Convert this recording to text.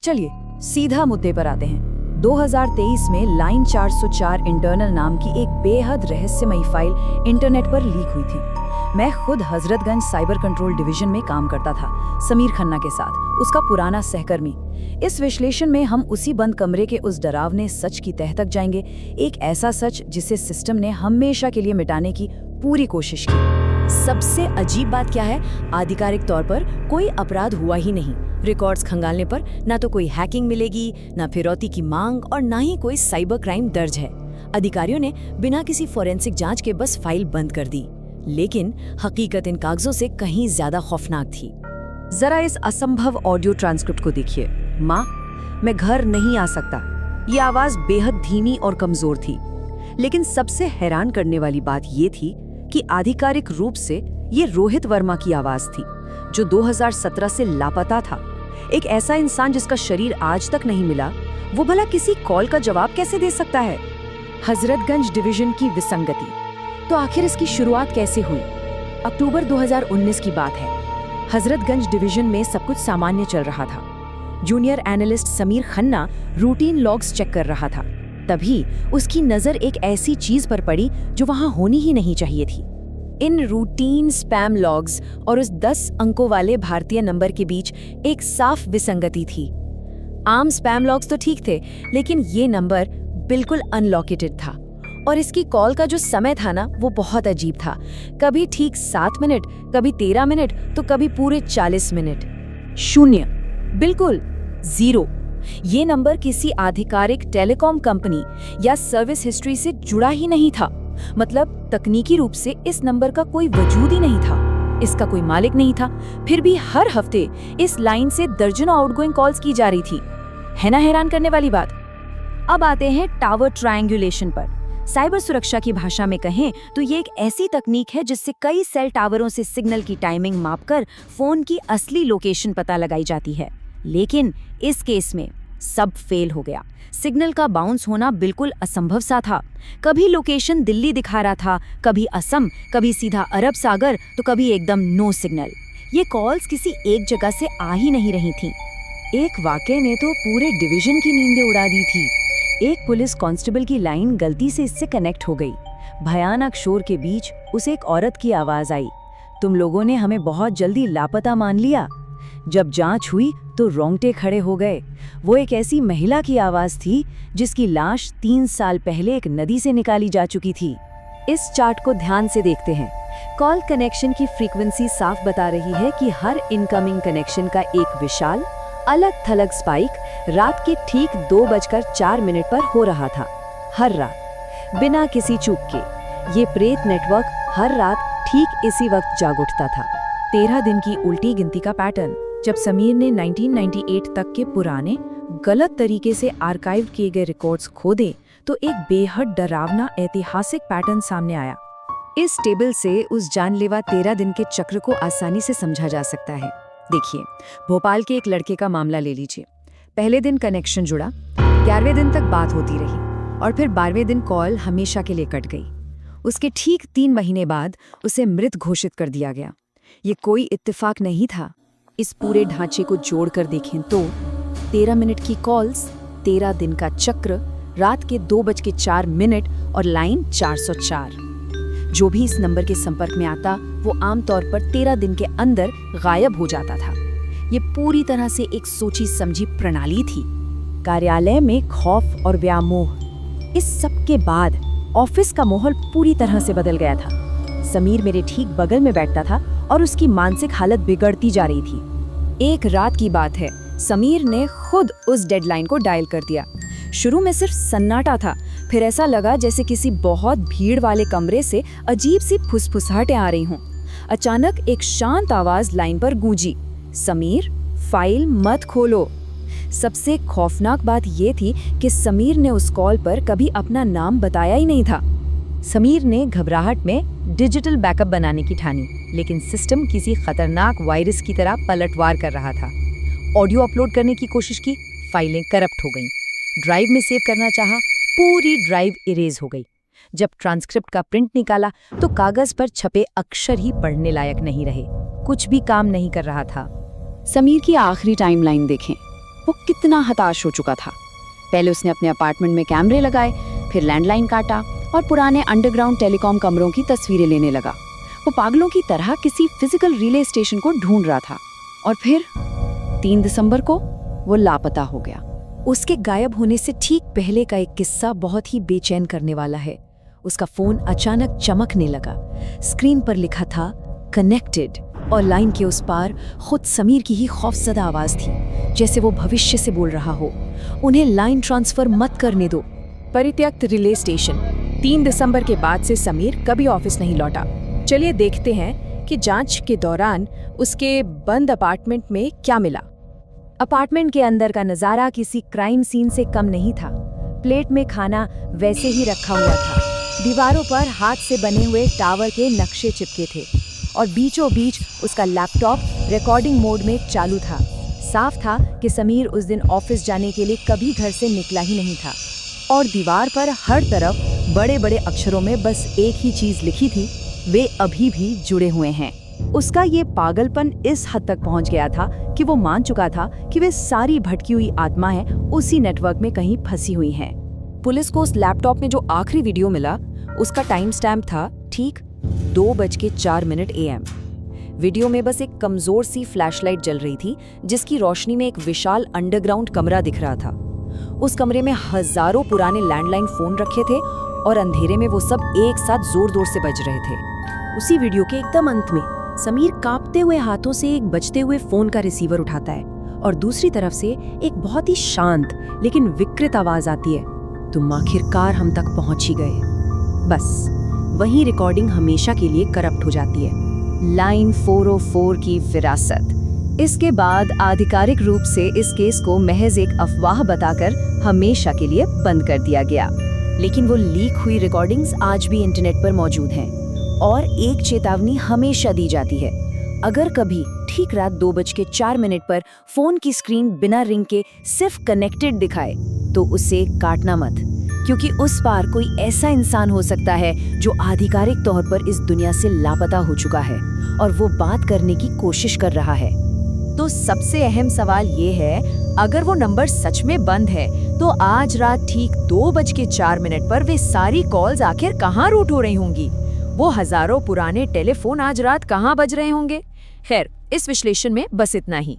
चलिए सीधा मुद्दे पर आते हैं। 2023 में लाइन 404 इंटरनल नाम की एक बेहद रहस्यमयी फाइल इंटरनेट पर लीक हुई थी। मैं खुद हजरतगंज साइबर कंट्रोल डिवीजन में काम करता था, समीर खन्ना के साथ, उसका पुराना सहकर्मी। इस विश्लेषण में हम उसी बंद कमरे के उस डरावने सच की तह तक जाएंगे, एक ऐसा सच जिसे सिस्टम ने हमेशा के लिए मिटाने की पूरी कोशिश की। सबसे अजीब बात क्या है, आधिकारिक तौर पर कोई अपराध हुआ ही नहीं। रिकॉर्ड्स खंगालने पर ना तो कोई हैकिंग मिलेगी, ना फिरौती की मांग और ना ही कोई साइबर क्राइम दर्ज है। अधिकारियों ने बिना किसी फोरेंसिक जांच के बस फाइल बंद कर दी, लेकिन हकीकत इन कागजों से कहीं ज्यादा खौफनाक थी। जरा इस असंभव ऑडियो ट्रांसक्रिप्ट को देखिए। माँ, मैं घर नहीं आ सकता। ये आवाज बेहद धीमी और कमजोर थी, लेकिन सबसे हैरान करने वाली बात ये थी कि आधिकारिक रूप से ये रोहित वर्मा की आवाज थी, जो 2017 से लापता था। एक ऐसा इंसान जिसका शरीर आज तक नहीं मिला, वो भला किसी कॉल का जवाब कैसे दे सकता है? हजरतगंज डिवीजन की विसंगति। तो आखिर इसकी शुरुआत कैसे हुई? अक्टूबर 2019 की बात है। हजरतगंज डिवीजन में सब कुछ सामान्य चल रहा था। Junior analyst Sameer Khanna routine logs check कर रहा था। तभी उसकी नजर एक ऐसी चीज पर पड़ी जो वहां होनी ही नहीं चाहिए थी। इन रूटीन स्पैम लॉग्स और उस 10 अंकों वाले भारतीय नंबर के बीच एक साफ विसंगति थी। आम स्पैम लॉग्स तो ठीक थे, लेकिन ये नंबर बिल्कुल अनलॉकेटेड था। और इसकी कॉल का जो समय था ना, वो बहुत अजीब था। कभी ठीक 7 मिनट, कभी 13 मिनट, तो कभी पूरे 40 मिनट। शून्य, बिल्कुल जीरो। ये नंबर किसी आधिकारिक टेलीकॉम कंपनी या सर्विस हिस्ट्री से जुड़ा ही नहीं था। मतलब तकनीकी रूप से इस नंबर का कोई वजूद ही नहीं था, इसका कोई मालिक नहीं था। फिर भी हर हफ्ते इस लाइन से दर्जनों आउटगोइंग कॉल्स की जा रही थी। है ना हैरान करने वाली बात? अब आते हैं टावर ट्रायंगुलेशन पर। साइबर सुरक्षा की भाषा में कहें तो ये एक ऐसी तकनीक है जिससे कई सेल टावरों से सिग्नल की टाइमिंग मापकर फोन की असली लोकेशन पता लगाई जाती है। लेकिन इस केस में सब फेल हो गया। सिग्नल का बाउंस होना बिल्कुल असंभव सा था। कभी लोकेशन दिल्ली दिखा रहा था, कभी असम, कभी सीधा अरब सागर, तो कभी एकदम नो सिग्नल। ये कॉल्स किसी एक जगह से आ ही नहीं रही थीं। एक वाकये ने तो पूरे डिवीजन की नींदें उड़ा दी थी। एक पुलिस कांस्टेबल की लाइन गलती से इससे कनेक्ट हो गई। भयानक शोर के बीच उसे एक औरत की आवाज आई, तुम लोगों ने हमें बहुत जल्दी लापता मान लिया। जब जांच हुई तो रोंगटे खड़े हो गए। वो एक ऐसी महिला की आवाज थी जिसकी लाश 3 साल पहले एक नदी से निकाली जा चुकी थी। इस चार्ट को ध्यान से देखते हैं। कॉल कनेक्शन की फ्रीक्वेंसी साफ बता रही है कि हर इनकमिंग कनेक्शन का एक विशाल अलग थलग स्पाइक रात के ठीक 2:04 पर हो रहा था। हर रात, बिना किसी चूक के। ये प्रेत नेटवर्क हर रात ठीक इसी वक्त जाग उठता था। 13 दिन की उल्टी गिनती का पैटर्न। जब समीर ने 1998 तक के पुराने गलत तरीके से आर्काइव किए गए रिकॉर्ड्स खोदे, तो एक बेहद डरावना ऐतिहासिक पैटर्न सामने आया। इस टेबल से उस जानलेवा 13 दिन के चक्र को आसानी से समझा जा सकता है। देखिए, भोपाल के एक लड़के का मामला ले लीजिए। पहले दिन कनेक्शन जुड़ा, 11वें दिन तक बात होती रही और फिर 12वें दिन कॉल हमेशा के लिए कट गई। उसके ठीक 3 महीने बाद उसे मृत घोषित कर दिया गया। ये कोई इत्तेफाक नहीं था। इस पूरे ढांचे को जोड़कर देखें तो 13 मिनट की कॉल्स, 13 दिन का चक्र, रात के 2:04 और लाइन 404। जो भी इस नंबर के संपर्क में आता वो आमतौर पर 13 दिन के अंदर गायब हो जाता था। ये पूरी तरह से एक सोची समझी प्रणाली थी। कार्यालय में खौफ और व्यामोह। इस सब के बाद ऑफिस का माहौल पूरी तरह से बदल गया था। समीर मेरे ठीक बगल में बैठता था और उसकी मानसिक हालत बिगड़ती जा रही थी। एक रात की बात है, समीर ने खुद उस डेडलाइन को डायल कर दिया। शुरू में सिर्फ सन्नाटा था, फिर ऐसा लगा जैसे किसी बहुत भीड़ वाले कमरे से अजीब सी फुसफुसाहटें आ रही हों। अचानक एक शांत आवाज लाइन पर गूंजी, समीर, फाइल मत खोलो। सबसे खौफनाक बात ये थी कि समीर ने उस कॉल पर कभी अपना नाम बताया ही नहीं था। समीर ने घबराहट में डिजिटल बैकअप बनाने की ठानी, लेकिन सिस्टम किसी खतरनाक वायरस की तरह पलटवार कर रहा था। ऑडियो अपलोड करने की कोशिश की, फाइलें करप्ट हो गईं। ड्राइव में सेव करना चाहा, पूरी ड्राइव इरेज हो गई। जब ट्रांसक्रिप्ट का प्रिंट निकाला तो कागज पर छपे अक्षर ही पढ़ने लायक नहीं रहे। कुछ भी काम नहीं कर रहा था। समीर की आखिरी टाइमलाइन देखें। वो कितना हताश हो चुका था। पहले उसने अपने अपार्टमेंट में कैमरे लगाए, फिर लैंडलाइन काटा और पुराने अंडरग्राउंड टेलीकॉम कमरों की तस्वीरें लेने लगा। वो पागलों की तरह किसी फिजिकल रिले स्टेशन को ढूंढ रहा था। और फिर 3 दिसंबर को वो लापता हो गया। उसके गायब होने से ठीक पहले का एक किस्सा बहुत ही बेचैन करने वाला है। उसका फोन अचानक चमकने लगा। स्क्रीन पर लिखा था कनेक्टेड और लाइन के उस पार खुद समीर की ही खौफजदा आवाज थी, जैसे वो भविष्य से बोल रहा हो, उन्हें लाइन ट्रांसफर मत करने दो। परित्यक्त रिले स्टेशन। 3 दिसंबर के बाद से समीर कभी ऑफिस नहीं लौटा। चलिए देखते हैं कि जांच के दौरान उसके बंद अपार्टमेंट में क्या मिला। अपार्टमेंट के अंदर का नजारा किसी क्राइम सीन से कम नहीं था। प्लेट में खाना वैसे ही रखा हुआ था। दीवारों पर हाथ से बने हुए टावर के नक्शे चिपके थे और बीचों बीच उसका लैपटॉप रिकॉर्डिंग मोड में चालू था। साफ था कि समीर उस दिन ऑफिस जाने के लिए कभी घर से निकला ही नहीं था। और दीवार पर हर तरफ बड़े बड़े अक्षरों में बस एक ही चीज लिखी थी, वे अभी भी जुड़े हुए हैं। उसका ये पागलपन इस हद तक पहुंच गया था कि वो मान चुका था कि वे सारी भटकी हुई आत्माएं उसी नेटवर्क में कहीं फंसी हुई हैं। पुलिस को उस लैपटॉप में जो आखिरी वीडियो मिला, उसका टाइम स्टैम्प था ठीक 2:04 AM। वीडियो में बस एक कमजोर सी फ्लैशलाइट जल रही थी, जिसकी रोशनी में एक विशाल अंडरग्राउंड कमरा दिख रहा था। उस कमरे में हजारों पुराने लैंडलाइन फोन रखे थे और अंधेरे में वो सब एक साथ जोर जोर से बज रहे थे। उसी वीडियो के एकदम अंत में समीर कांपते हुए हाथों से एक बजते हुए फोन का रिसीवर उठाता है और दूसरी तरफ से एक बहुत ही शांत लेकिन विकृत आवाज आती है, तुम आखिरकार हम तक पहुंच ही गए। बस वही रिकॉर्डिंग हमेशा के लिए करप्ट हो जाती है। लाइन 404 की विरासत। इसके बाद आधिकारिक रूप से इस केस को महज एक अफवाह बताकर हमेशा के लिए बंद कर दिया गया। लेकिन वो लीक हुई रिकॉर्डिंग्स आज भी इंटरनेट पर मौजूद हैं और एक चेतावनी हमेशा दी जाती है, अगर कभी ठीक रात 2:04 पर फोन की स्क्रीन बिना रिंग के सिर्फ कनेक्टेड दिखाए तो उसे काटना मत, क्योंकि उस पार कोई ऐसा इंसान हो सकता है जो आधिकारिक तौर पर इस दुनिया से लापता हो चुका है और वो बात करने की कोशिश कर रहा है। तो सबसे अहम सवाल ये है, अगर वो नंबर सच में बंद है तो आज रात ठीक 2:04 पर वे सारी कॉल्स आखिर कहाँ रूट हो रही होंगी? वो हजारों पुराने टेलीफोन आज रात कहाँ बज रहे होंगे? खैर, इस विश्लेषण में बस इतना ही।